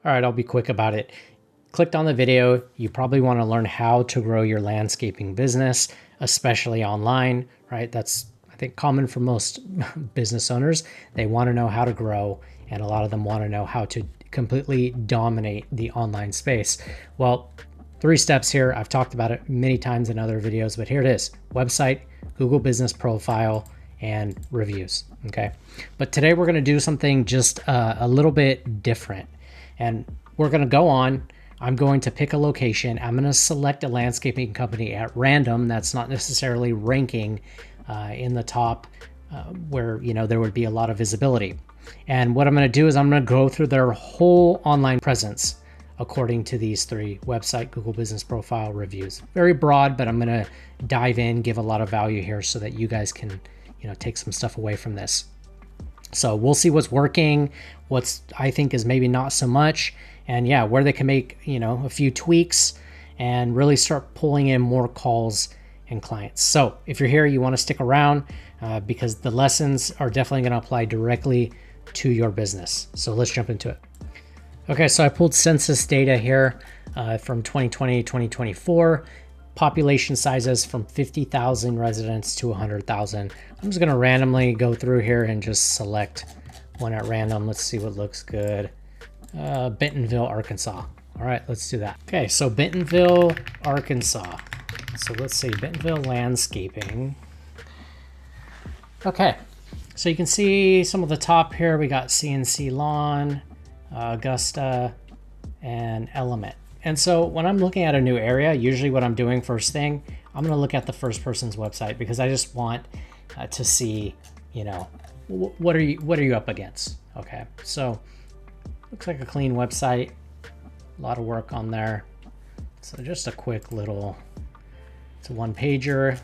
All right, I'll be quick about it. Clicked on the video, you probably want to learn how to grow your landscaping business, especially online, right? That's, I think, common for most business owners. They want to know how to grow, and a lot of them want to know how to completely dominate the online space. Well, 3 steps here. I've talked about it many times in other videos, but here it is: website, Google Business Profile, and reviews. Okay. But today we're going to do something just a little bit different. And we're going to go on. I'm going to pick a location. I'm going to select a landscaping company at random that's not necessarily ranking in the top where, there would be a lot of visibility. And what I'm going to do is I'm going to go through their whole online presence according to these 3: website, Google Business Profile, reviews. Very broad, but I'm going to dive in, give a lot of value here so that you guys can, take some stuff away from this. So we'll see what's working, what's I think is maybe not so much, and yeah, where they can make, a few tweaks and really start pulling in more calls and clients. So if you're here, you want to stick around because the lessons are definitely going to apply directly to your business. So let's jump into it. Okay, so I pulled census data here from 2020, 2024. Population sizes from 50,000 residents to 100,000. I'm just going to randomly go through here and just select one at random. Let's see what looks good. Bentonville, Arkansas. All right, let's do that. Okay, so Bentonville, Arkansas. So let's see, Bentonville Landscaping. Okay, so you can see some of the top here. We got CNC Lawn, Augusta, and Element. And so when I'm looking at a new area, usually what I'm doing first thing, I'm going to look at the first person's website because I just want to see, what are you up against? Okay, so looks like a clean website, a lot of work on there. So just a quick little, it's a 1-pager,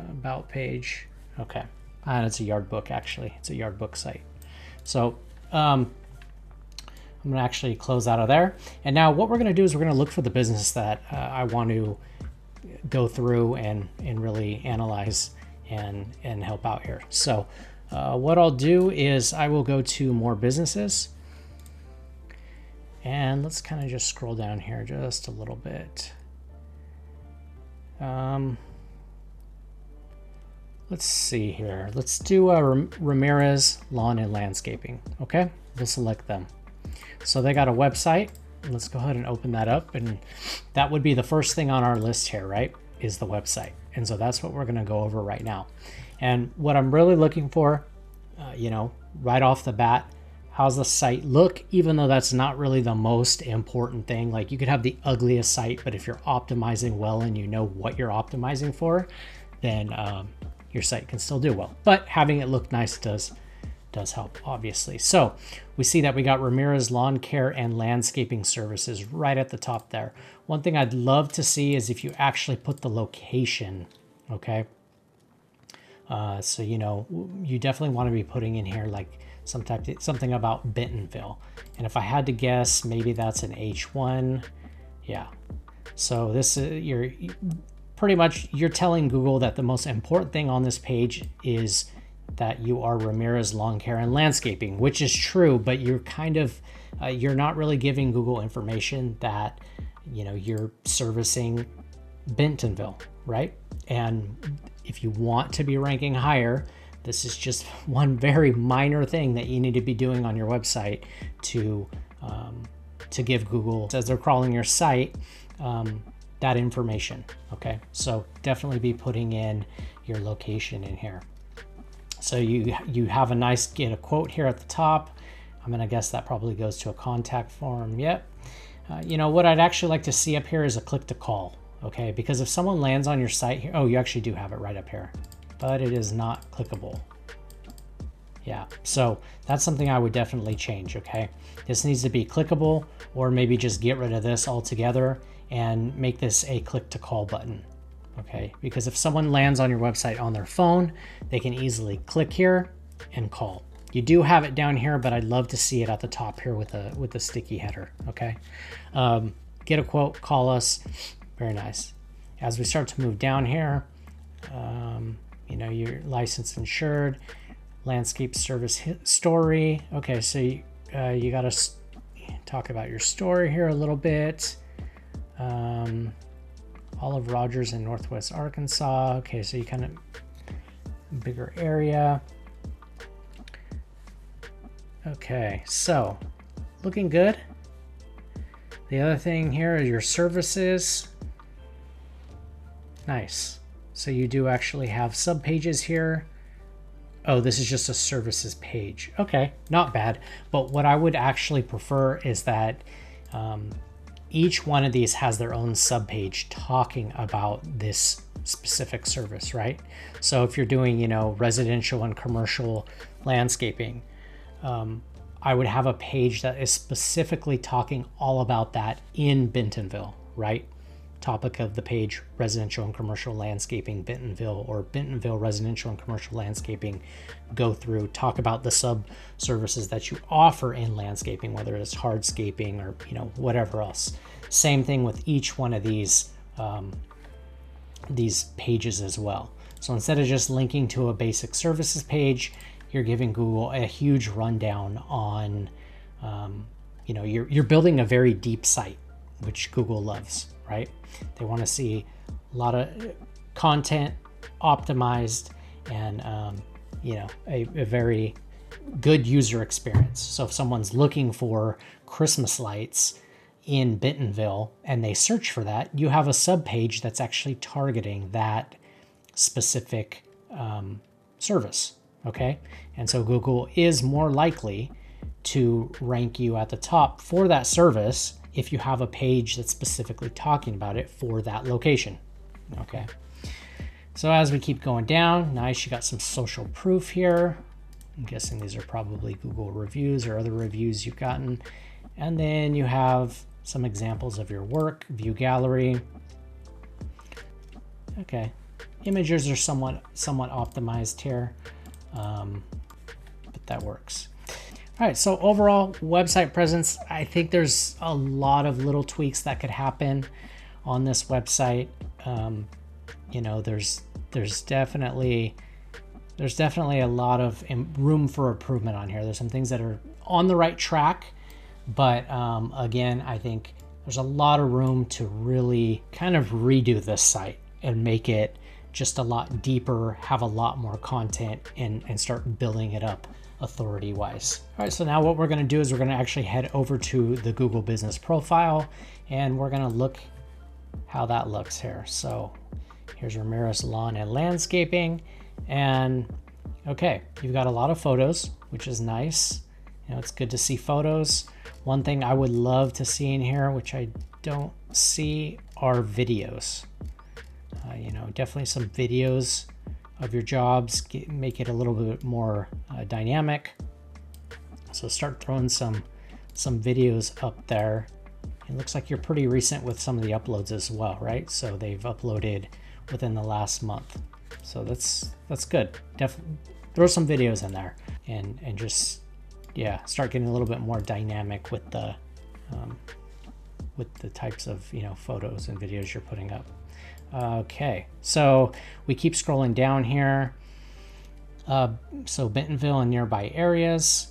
about page. Okay, and it's a yard book actually. It's a yard book site. So I'm going to actually close out of there. And now what we're going to do is we're going to look for the business that I want to go through and really analyze and help out here. So what I'll do is I will go to more businesses. And let's kind of just scroll down here just a little bit. Let's see here. Let's do Ramirez Lawn and Landscaping. Okay, we'll select them. So they got a website. Let's go ahead and open that up. And that would be the first thing on our list here, right? Is the website. And so that's what we're going to go over right now. And what I'm really looking for, right off the bat, how's the site look? Even though that's not really the most important thing. Like you could have the ugliest site, but if you're optimizing well and you know what you're optimizing for, then your site can still do well. But having it look nice does help, obviously. So we see that we got Ramirez Lawn Care and Landscaping Services right at the top there. One thing I'd love to see is if you actually put the location, okay? So, you definitely want to be putting in here like something about Bentonville. And if I had to guess, maybe that's an H1. Yeah. So this is, you're telling Google that the most important thing on this page is that you are Ramirez Lawn Care and Landscaping, which is true, but you're kind of, you're not really giving Google information that, you're servicing Bentonville, right? And if you want to be ranking higher, this is just one very minor thing that you need to be doing on your website to give Google, as they're crawling your site, that information, okay? So definitely be putting in your location in here. So you have a nice, get a quote here at the top. I'm gonna guess that probably goes to a contact form. Yep. What I'd actually like to see up here is a click to call, okay? Because if someone lands on your site here, oh, you actually do have it right up here, but it is not clickable. Yeah, so that's something I would definitely change, okay? This needs to be clickable, or maybe just get rid of this altogether and make this a click to call button. Okay, because if someone lands on your website on their phone, they can easily click here and call. You do have it down here, but I'd love to see it at the top here with a sticky header. Okay, get a quote, call us. Very nice. As we start to move down here, your licensed insured, landscape service story. Okay, so you got to talk about your story here a little bit. Olive Rogers in Northwest Arkansas. Okay, so you kind of bigger area. Okay, so looking good. The other thing here is your services. Nice. So you do actually have sub pages here. Oh, this is just a services page. Okay, not bad. But what I would actually prefer is that each one of these has their own sub page talking about this specific service, right? So if you're doing, residential and commercial landscaping, I would have a page that is specifically talking all about that in Bentonville, right? Topic of the page, residential and commercial landscaping, Bentonville, or Bentonville residential and commercial landscaping. Go through, talk about the sub services that you offer in landscaping, whether it's hardscaping or, whatever else. Same thing with each one of these pages as well. So instead of just linking to a basic services page, you're giving Google a huge rundown on, you're building a very deep site, which Google loves, right? They want to see a lot of content optimized and, a very good user experience. So if someone's looking for Christmas lights in Bentonville and they search for that, you have a sub page that's actually targeting that specific service. Okay, and so Google is more likely to rank you at the top for that service if you have a page that's specifically talking about it for that location. Okay, so as we keep going down, nice, you got some social proof here. I'm guessing these are probably Google reviews or other reviews you've gotten. And then you have some examples of your work, view gallery. Okay, images are somewhat optimized here. But that works. All right, so overall website presence, I think there's a lot of little tweaks that could happen on this website. There's definitely a lot of room for improvement on here. There's some things that are on the right track, but again, I think there's a lot of room to really kind of redo this site and make it just a lot deeper, have a lot more content, and start building it up authority-wise. All right, so now what we're going to do is we're going to actually head over to the Google Business Profile, and we're going to look how that looks here. So here's Ramirez Lawn and Landscaping, and okay, you've got a lot of photos, which is nice. It's good to see photos. One thing I would love to see in here, which I don't see, are videos. Definitely some videos of your jobs, make it a little bit more dynamic. So start throwing some videos up there. It looks like you're pretty recent with some of the uploads as well, right? So they've uploaded within the last month. So that's good. Definitely throw some videos in there and just, yeah, start getting a little bit more dynamic with the types of, photos and videos you're putting up. Okay, so we keep scrolling down here. So Bentonville and nearby areas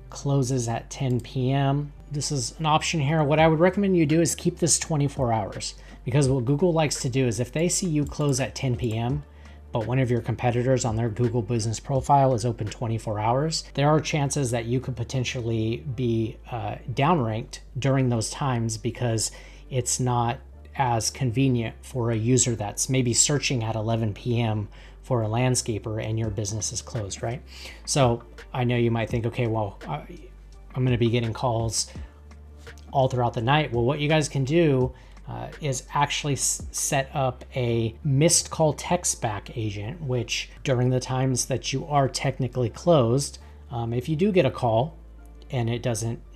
closes at 10 p.m. This is an option here. What I would recommend you do is keep this 24 hours, because what Google likes to do is if they see you close at 10 p.m., but one of your competitors on their Google Business Profile is open 24 hours, there are chances that you could potentially be downranked during those times because it's not as convenient for a user that's maybe searching at 11 p.m. for a landscaper and your business is closed, right? So I know you might think, okay, well, I'm going to be getting calls all throughout the night. Well, what you guys can do is actually set up a missed call text back agent, which during the times that you are technically closed, if you do get a call and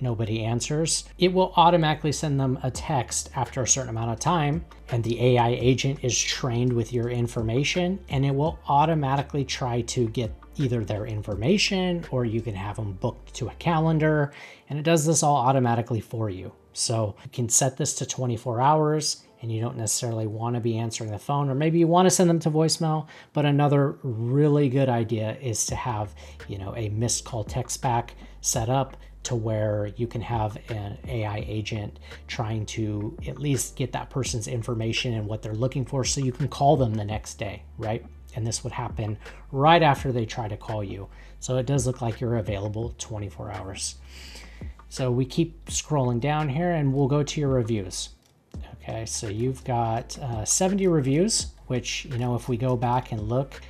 nobody answers, it will automatically send them a text after a certain amount of time, and the AI agent is trained with your information, and it will automatically try to get either their information, or you can have them booked to a calendar, and it does this all automatically for you. So you can set this to 24 hours, and you don't necessarily want to be answering the phone, or maybe you want to send them to voicemail. But another really good idea is to have, a missed call text back set up to where you can have an AI agent trying to at least get that person's information and what they're looking for so you can call them the next day, right? And this would happen right after they try to call you. So it does look like you're available 24 hours. So we keep scrolling down here and we'll go to your reviews. Okay, so you've got 70 reviews, which, you know, if we go back and look,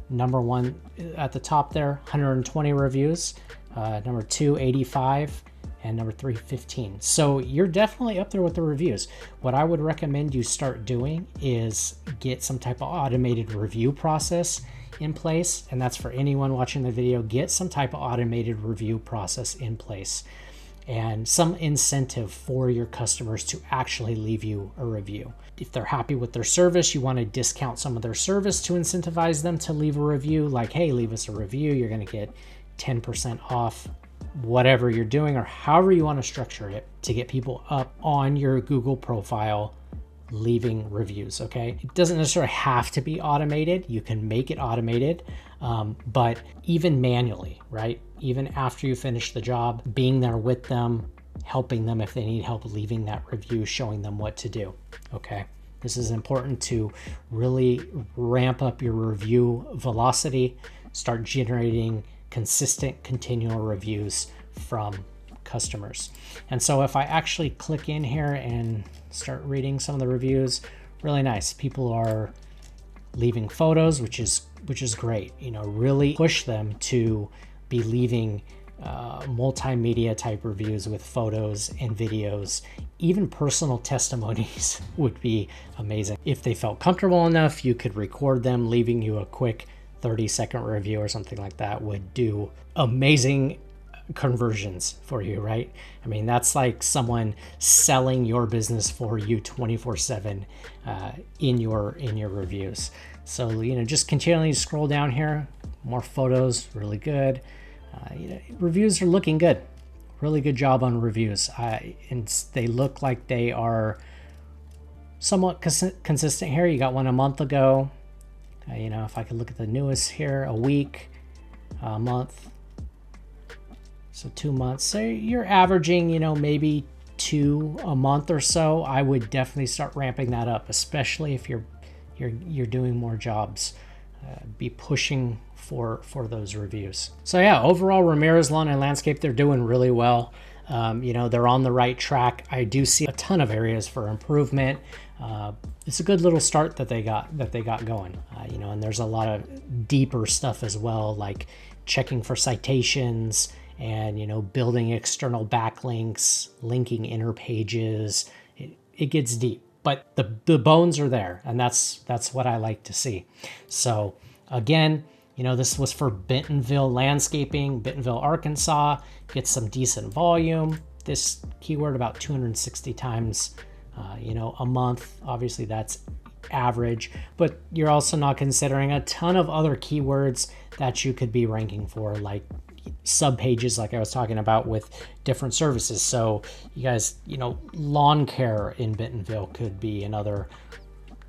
number one at the top there, 120 reviews, number two, 85, and number three, 15. So you're definitely up there with the reviews. What I would recommend you start doing is get some type of automated review process in place. And that's for anyone watching the video, get some type of automated review process in place and some incentive for your customers to actually leave you a review. If they're happy with their service, you want to discount some of their service to incentivize them to leave a review, like, hey, leave us a review, you're going to get 10% off whatever you're doing, or however you want to structure it to get people up on your Google profile leaving reviews. Okay, it doesn't necessarily have to be automated. You can make it automated, but even manually, right? Even after you finish the job, being there with them, helping them if they need help, leaving that review, showing them what to do. Okay, this is important to really ramp up your review velocity, start generating consistent, continual reviews from customers. And so if I actually click in here and start reading some of the reviews, really nice. People are leaving photos, which is great. You know, really push them to be leaving multimedia type reviews with photos and videos. Even personal testimonies would be amazing. If they felt comfortable enough, you could record them leaving you a quick 30-second review or something like that. Would do amazing conversions for you, right? I mean, that's like someone selling your business for you 24/7 in your reviews. So, you know, just continually scroll down here, more photos, really good. You know, reviews are looking good. Really good job on reviews. And they look like they are somewhat consistent here. You got one a month ago. You know, if I could look at the newest here, a week, a month, so 2 months. So you're averaging, you know, maybe 2 a month or so. I would definitely start ramping that up, especially if you're doing more jobs. Be pushing for those reviews. So yeah, overall, Ramirez Lawn and Landscape, they're doing really well. You know, they're on the right track. I do see a ton of areas for improvement. It's a good little start that they got going. You know, and there's a lot of deeper stuff as well, like checking for citations and, you know, building external backlinks, linking inner pages. It gets deep, but the bones are there, and that's what I like to see. So again, you know, this was for Bentonville Landscaping, Bentonville, Arkansas. Get some decent volume. This keyword about 260 times, you know, a month. Obviously that's average, but you're also not considering a ton of other keywords that you could be ranking for, like sub pages, like I was talking about with different services. So you guys, you know, lawn care in Bentonville could be another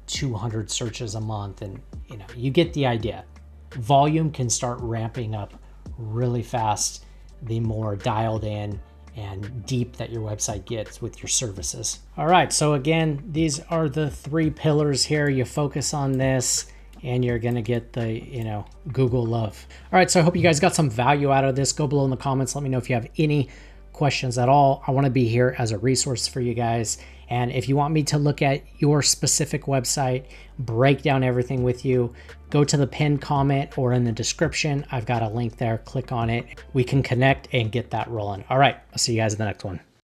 200 searches a month, and you know, you get the idea. Volume can start ramping up really fast the more dialed in and deep that your website gets with your services. All right, so again, these are the 3 pillars here. You focus on this and you're gonna get the, you know, Google love. All right, so I hope you guys got some value out of this. Go below in the comments, let me know if you have any questions at all. I want to be here as a resource for you guys. And if you want me to look at your specific website, break down everything with you, go to the pinned comment or in the description. I've got a link there. Click on it. We can connect and get that rolling. All right, I'll see you guys in the next one.